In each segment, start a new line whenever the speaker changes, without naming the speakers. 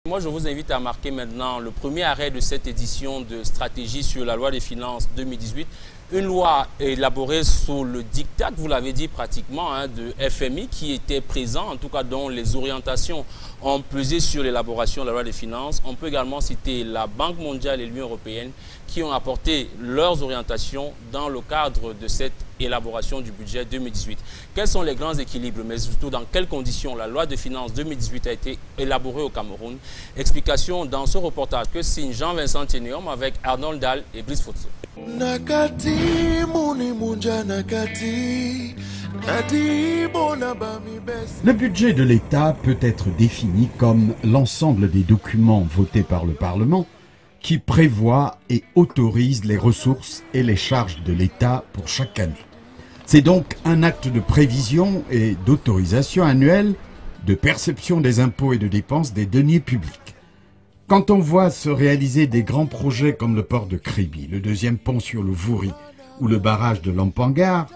Moi, je vous invite à marquer maintenant le premier arrêt de cette édition de stratégie sur la loi des finances 2018. Une loi élaborée sous le diktat, vous l'avez dit pratiquement, de FMI qui était présent, en tout cas dont les orientations ont pesé sur l'élaboration de la loi des finances. On peut également citer la Banque mondiale et l'Union européenne qui ont apporté leurs orientations dans le cadre de cette élaboration du budget 2018. Quels sont les grands équilibres, mais surtout dans quelles conditions la loi de finances 2018 a été élaborée au Cameroun? Explication dans ce reportage que signe Jean-Vincent Ténéum avec Arnold Dahl et Brice Fotso.
Le budget de l'État peut être défini comme l'ensemble des documents votés par le Parlement qui prévoient et autorisent les ressources et les charges de l'État pour chaque année. C'est donc un acte de prévision et d'autorisation annuelle de perception des impôts et de dépenses des deniers publics. Quand on voit se réaliser des grands projets comme le port de Kribi, le deuxième pont sur le Vouri ou le barrage de Lampangar,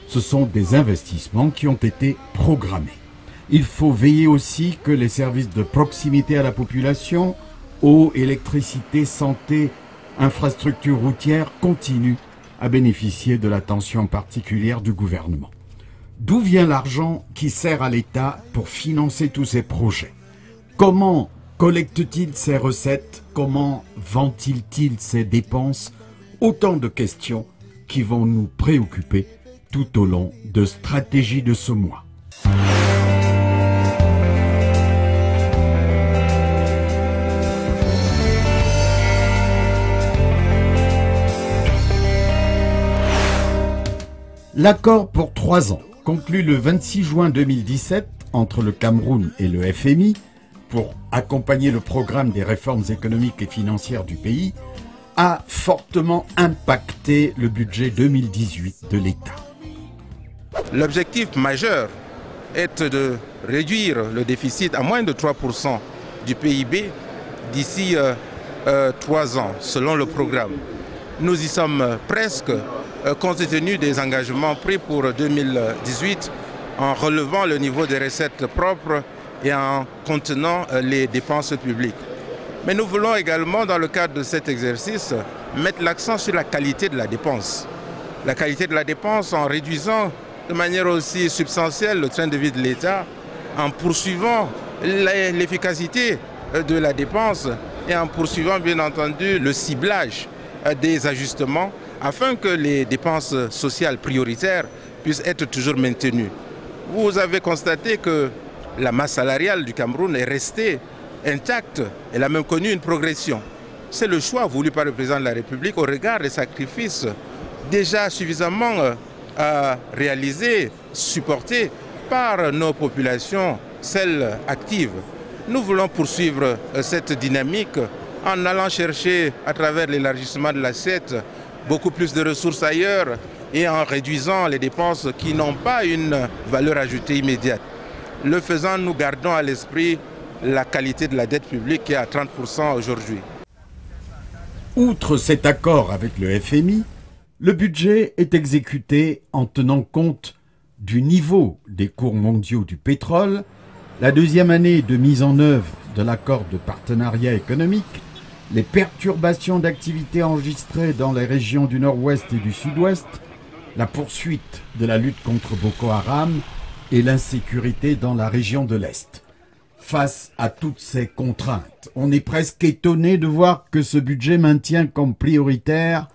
ce sont des investissements qui ont été programmés. Il faut veiller aussi que les services de proximité à la population, eau, électricité, santé, infrastructures routières continuent à bénéficier de l'attention particulière du gouvernement. D'où vient l'argent qui sert à l'État pour financer tous ces projets? Comment collecte-t-il ses recettes? Comment ventile-t-il ses dépenses? Autant de questions qui vont nous préoccuper tout au long de Stratégie de ce mois. L'accord pour 3 ans, conclu le 26 juin 2017 entre le Cameroun et le FMI pour accompagner le programme des réformes économiques et financières du pays, a fortement impacté le budget 2018 de l'État.
L'objectif majeur est de réduire le déficit à moins de 3% du PIB d'ici 3 ans, selon le programme. Nous y sommes presque, compte tenu des engagements pris pour 2018, en relevant le niveau des recettes propres et en contenant les dépenses publiques. Mais nous voulons également, dans le cadre de cet exercice, mettre l'accent sur la qualité de la dépense. La qualité de la dépense en réduisant de manière aussi substantielle le train de vie de l'État, en poursuivant l'efficacité de la dépense et en poursuivant bien entendu le ciblage des ajustements afin que les dépenses sociales prioritaires puissent être toujours maintenues. Vous avez constaté que la masse salariale du Cameroun est restée intacte, elle a même connu une progression. C'est le choix voulu par le président de la République au regard des sacrifices déjà suffisamment réalisés, supportés par nos populations, celles actives. Nous voulons poursuivre cette dynamique en allant chercher à travers l'élargissement de l'assiette beaucoup plus de ressources ailleurs et en réduisant les dépenses qui n'ont pas une valeur ajoutée immédiate. Le faisant, nous gardons à l'esprit la qualité de la dette publique qui est à 30% aujourd'hui.
Outre cet accord avec le FMI, le budget est exécuté en tenant compte du niveau des cours mondiaux du pétrole, la deuxième année de mise en œuvre de l'accord de partenariat économique, les perturbations d'activité enregistrées dans les régions du nord-ouest et du sud-ouest, la poursuite de la lutte contre Boko Haram et l'insécurité dans la région de l'Est. Face à toutes ces contraintes, on est presque étonné de voir que ce budget maintient comme prioritaire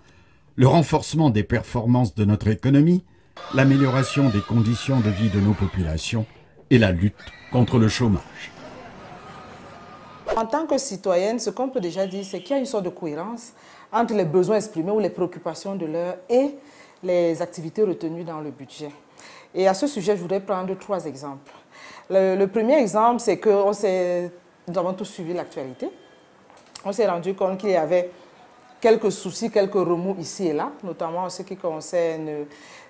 le renforcement des performances de notre économie, l'amélioration des conditions de vie de nos populations et la lutte contre le chômage.
En tant que citoyenne, ce qu'on peut déjà dire, c'est qu'il y a une sorte de cohérence entre les besoins exprimés ou les préoccupations de l'heure et les activités retenues dans le budget. Et à ce sujet, je voudrais prendre 3 exemples. Le premier exemple, c'est que nous avons tous suivi l'actualité. On s'est rendu compte qu'il y avait quelques soucis, quelques remous ici et là, notamment en ce qui concerne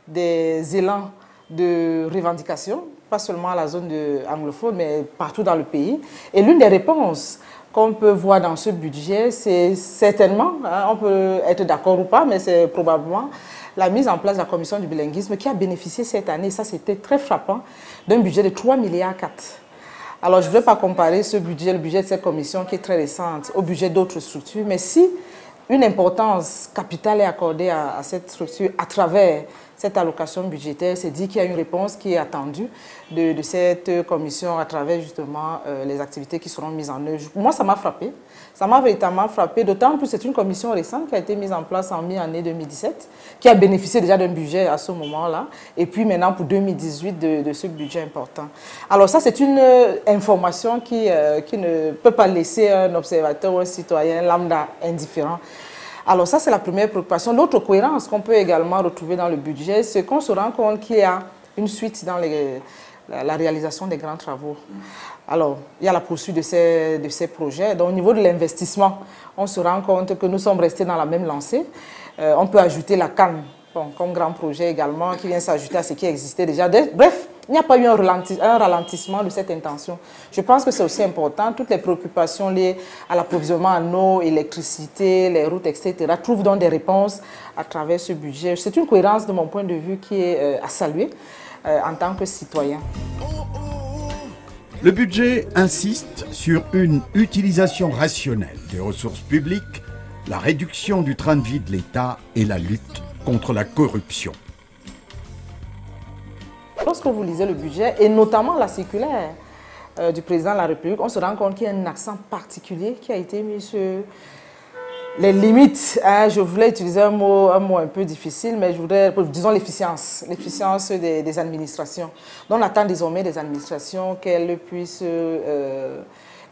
des élans de revendication, pas seulement à la zone anglophone, mais partout dans le pays. Et l'une des réponses qu'on peut voir dans ce budget, c'est certainement, on peut être d'accord ou pas, mais c'est probablement la mise en place de la commission du bilinguisme qui a bénéficié cette année, ça c'était très frappant, d'un budget de 3,4 milliards. Alors, je ne voudrais pas comparer ce budget, le budget de cette commission qui est très récente, au budget d'autres structures, mais si une importance capitale est accordée à cette structure à travers cette allocation budgétaire, c'est dire qu'il y a une réponse qui est attendue de cette commission à travers justement les activités qui seront mises en œuvre. Moi, ça m'a frappé. Ça m'a véritablement frappé, d'autant plus c'est une commission récente qui a été mise en place en mi-année 2017, qui a bénéficié déjà d'un budget à ce moment-là, et puis maintenant pour 2018 de ce budget important. Alors ça, c'est une information qui ne peut pas laisser un observateur ou un citoyen lambda indifférent. Alors ça, c'est la première préoccupation. L'autre cohérence qu'on peut également retrouver dans le budget, c'est qu'on se rend compte qu'il y a une suite dans la réalisation des grands travaux. Alors, il y a la poursuite de ces projets. Donc, au niveau de l'investissement, on se rend compte que nous sommes restés dans la même lancée. On peut ajouter la CAN comme grand projet également, qui vient s'ajouter à ce qui existait déjà. Bref, il n'y a pas eu un ralentissement de cette intention. Je pense que c'est aussi important. Toutes les préoccupations liées à l'approvisionnement en eau, électricité, les routes, etc., trouvent donc des réponses à travers ce budget. C'est une cohérence de mon point de vue qui est à saluer en tant que citoyen.
Le budget insiste sur une utilisation rationnelle des ressources publiques, la réduction du train de vie de l'État et la lutte contre la corruption.
Lorsque vous lisez le budget, et notamment la circulaire du président de la République, on se rend compte qu'il y a un accent particulier qui a été mis sur les limites. Je voulais utiliser un mot un peu difficile, mais je voudrais, disons l'efficience des administrations. Donc on attend désormais des administrations qu'elles puissent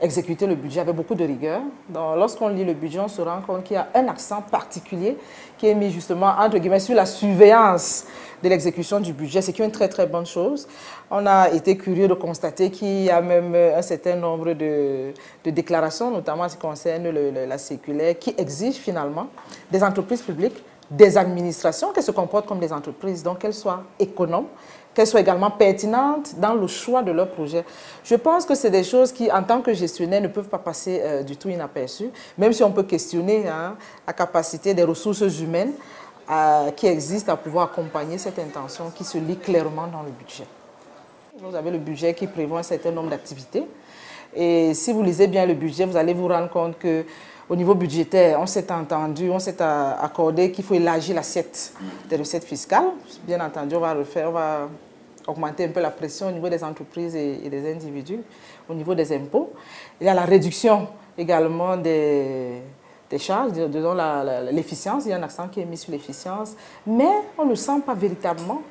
exécuter le budget avec beaucoup de rigueur. Lorsqu'on lit le budget, on se rend compte qu'il y a un accent particulier qui est mis justement, entre guillemets, sur la surveillance de l'exécution du budget, c'est une très très bonne chose. On a été curieux de constater qu'il y a même un certain nombre de déclarations, notamment en ce qui concerne la circulaire, qui exigent finalement des entreprises publiques, des administrations qui se comportent comme des entreprises, donc qu'elles soient économes, qu'elles soient également pertinentes dans le choix de leur projet. Je pense que c'est des choses qui, en tant que gestionnaire, ne peuvent pas passer du tout inaperçues, même si on peut questionner la capacité des ressources humaines qui existent à pouvoir accompagner cette intention qui se lit clairement dans le budget. Vous avez le budget qui prévoit un certain nombre d'activités. Et si vous lisez bien le budget, vous allez vous rendre compte qu'au niveau budgétaire, on s'est entendu, on s'est accordé qu'il faut élargir l'assiette des recettes fiscales. Bien entendu, on va augmenter un peu la pression au niveau des entreprises et des individus, au niveau des impôts. Il y a la réduction également des charges, disons l'efficience, il y a un accent qui est mis sur l'efficience, mais on ne sent pas véritablement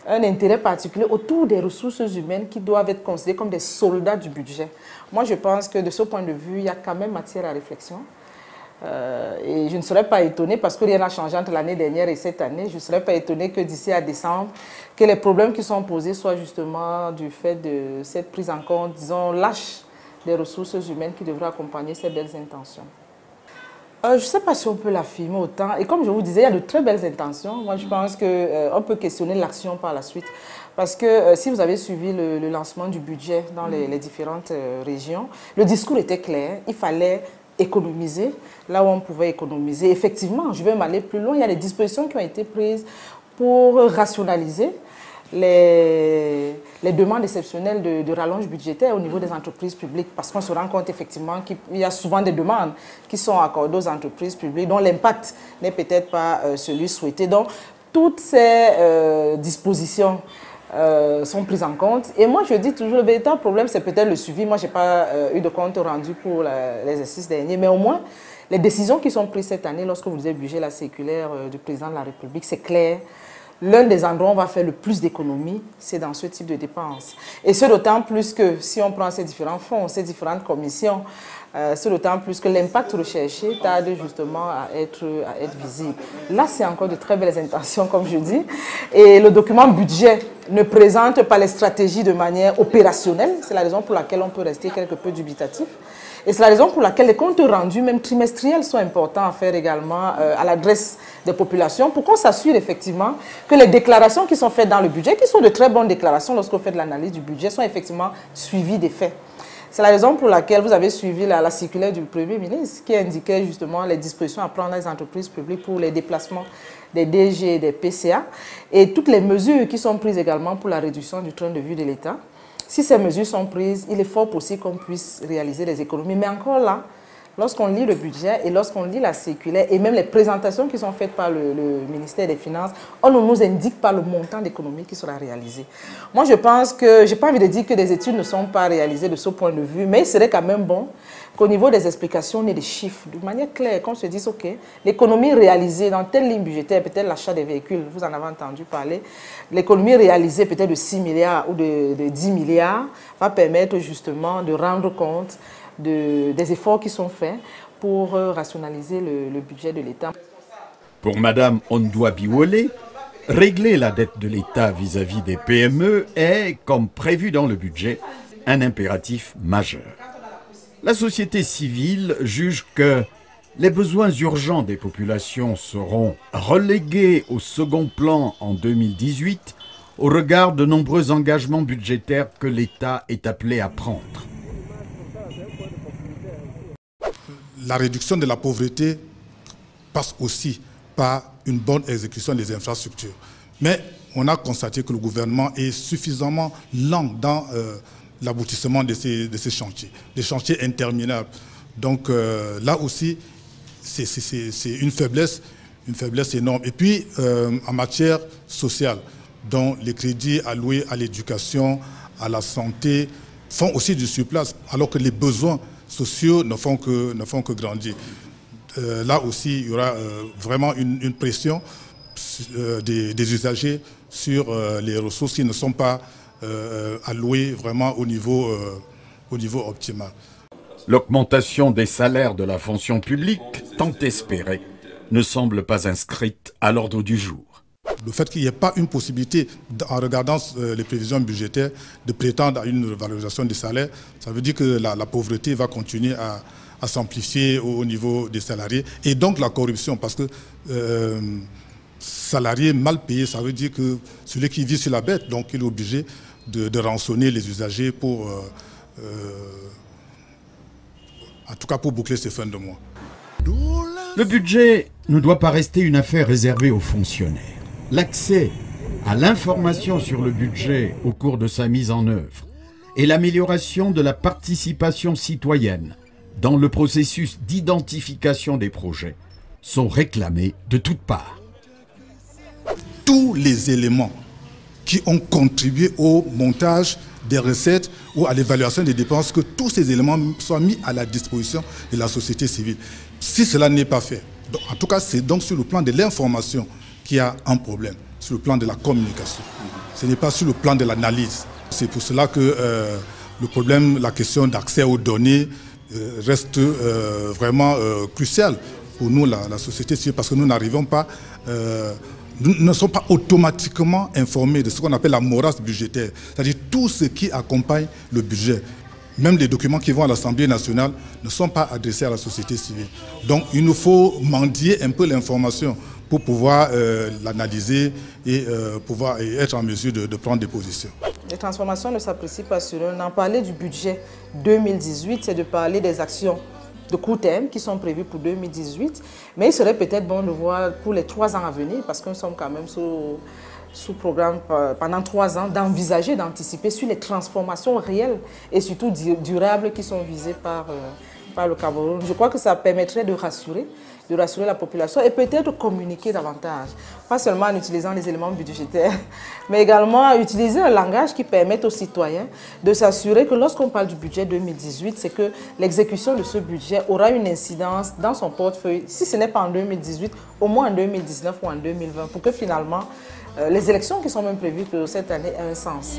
un intérêt particulier autour des ressources humaines qui doivent être considérées comme des soldats du budget. Moi, je pense que de ce point de vue, il y a quand même matière à réflexion. Et je ne serais pas étonnée, parce que rien n'a changé entre l'année dernière et cette année, je ne serais pas étonnée que d'ici à décembre, que les problèmes qui sont posés soient justement du fait de cette prise en compte, disons, lâche des ressources humaines qui devraient accompagner ces belles intentions. Je ne sais pas si on peut l'affirmer autant. Et comme je vous disais, il y a de très belles intentions. Moi, je pense qu'on peut questionner l'action par la suite. Parce que si vous avez suivi le lancement du budget dans les différentes régions, le discours était clair. Il fallait économiser là où on pouvait économiser. Effectivement, je vais m'aller plus loin. Il y a des dispositions qui ont été prises pour rationaliser les demandes exceptionnelles de rallonge budgétaire au niveau des entreprises publiques, parce qu'on se rend compte effectivement qu'il y a souvent des demandes qui sont accordées aux entreprises publiques dont l'impact n'est peut-être pas celui souhaité. Donc, toutes ces dispositions sont prises en compte. Et moi, je dis toujours, le véritable problème, c'est peut-être le suivi. Moi, je n'ai pas eu de compte rendu pour l'exercice dernier, mais au moins, les décisions qui sont prises cette année, lorsque vous lisez le budget, la circulaire du président de la République, c'est clair. L'un des endroits où on va faire le plus d'économies, c'est dans ce type de dépenses. Et ce d'autant plus que si on prend ces différents fonds, ces différentes commissions, ce d'autant plus que l'impact recherché tarde justement à être visible. Là, c'est encore de très belles intentions, comme je dis. Et le document budget ne présente pas les stratégies de manière opérationnelle. C'est la raison pour laquelle on peut rester quelque peu dubitatif. Et c'est la raison pour laquelle les comptes rendus, même trimestriels, sont importants à faire également à l'adresse des populations pour qu'on s'assure effectivement que les déclarations qui sont faites dans le budget, qui sont de très bonnes déclarations lorsqu'on fait de l'analyse du budget, sont effectivement suivies des faits. C'est la raison pour laquelle vous avez suivi la circulaire du Premier ministre qui indiquait justement les dispositions à prendre dans les entreprises publiques pour les déplacements des DG et des PCA et toutes les mesures qui sont prises également pour la réduction du train de vie de l'État. Si ces mesures sont prises, il est fort possible qu'on puisse réaliser des économies. Mais encore là, lorsqu'on lit le budget et lorsqu'on lit la circulaire et même les présentations qui sont faites par le ministère des Finances, on ne nous indique pas le montant d'économie qui sera réalisé. Moi, je pense que, je n'ai pas envie de dire que des études ne sont pas réalisées de ce point de vue, mais il serait quand même bon qu'au niveau des explications, on ait des chiffres de manière claire, qu'on se dise, OK, l'économie réalisée dans telle ligne budgétaire, peut-être l'achat des véhicules, vous en avez entendu parler, l'économie réalisée peut-être de 6 milliards ou de 10 milliards va permettre justement de rendre compte des efforts qui sont faits pour rationaliser le budget de l'État.
Pour Mme Ondoa Biwole, régler la dette de l'État vis-à-vis des PME est, comme prévu dans le budget, un impératif majeur. La société civile juge que les besoins urgents des populations seront relégués au second plan en 2018 au regard de nombreux engagements budgétaires que l'État est appelé à prendre.
La réduction de la pauvreté passe aussi par une bonne exécution des infrastructures. Mais on a constaté que le gouvernement est suffisamment lent dans l'aboutissement de ces chantiers, des chantiers interminables. Donc là aussi, c'est une faiblesse énorme. Et puis, en matière sociale, dont les crédits alloués à l'éducation, à la santé, font aussi du surplace, alors que les besoins sociaux ne font que grandir. Là aussi, il y aura vraiment une pression des usagers sur les ressources qui ne sont pas allouées vraiment au niveau optimal.
L'augmentation des salaires de la fonction publique, tant espérée, ne semble pas inscrite à l'ordre du jour.
Le fait qu'il n'y ait pas une possibilité, en regardant les prévisions budgétaires, de prétendre à une valorisation des salaires, ça veut dire que la pauvreté va continuer à s'amplifier au niveau des salariés. Et donc la corruption, parce que salarié mal payé, ça veut dire que celui qui vit sur la bête, donc il est obligé de rançonner les usagers pour, en tout cas pour boucler ses fins de mois.
Le budget ne doit pas rester une affaire réservée aux fonctionnaires. L'accès à l'information sur le budget au cours de sa mise en œuvre et l'amélioration de la participation citoyenne dans le processus d'identification des projets sont réclamés de toutes parts.
Tous les éléments qui ont contribué au montage des recettes ou à l'évaluation des dépenses, que tous ces éléments soient mis à la disposition de la société civile. Si cela n'est pas fait, donc, en tout cas c'est donc sur le plan de l'information qu'il y a un problème, sur le plan de la communication. Ce n'est pas sur le plan de l'analyse. C'est pour cela que le problème, la question d'accès aux données reste vraiment cruciale pour nous, la société civile, parce que nous n'arrivons pas, nous ne sommes pas automatiquement informés de ce qu'on appelle la morasse budgétaire, c'est-à-dire tout ce qui accompagne le budget. Même les documents qui vont à l'Assemblée nationale ne sont pas adressés à la société civile. Donc il nous faut mendier un peu l'information pour pouvoir l'analyser et pouvoir être en mesure de prendre des positions.
Les transformations ne s'apprécient pas sur eux. On en parlait du budget 2018, c'est de parler des actions de court terme qui sont prévues pour 2018. Mais il serait peut-être bon de voir pour les 3 ans à venir, parce que nous sommes quand même sous programme pendant 3 ans, d'envisager, d'anticiper sur les transformations réelles et surtout durables qui sont visées par le Cameroun. Je crois que ça permettrait de rassurer la population et peut-être communiquer davantage. Pas seulement en utilisant les éléments budgétaires, mais également à utiliser un langage qui permette aux citoyens de s'assurer que lorsqu'on parle du budget 2018, c'est que l'exécution de ce budget aura une incidence dans son portefeuille, si ce n'est pas en 2018, au moins en 2019 ou en 2020, pour que finalement les élections qui sont même prévues pour cette année aient un sens.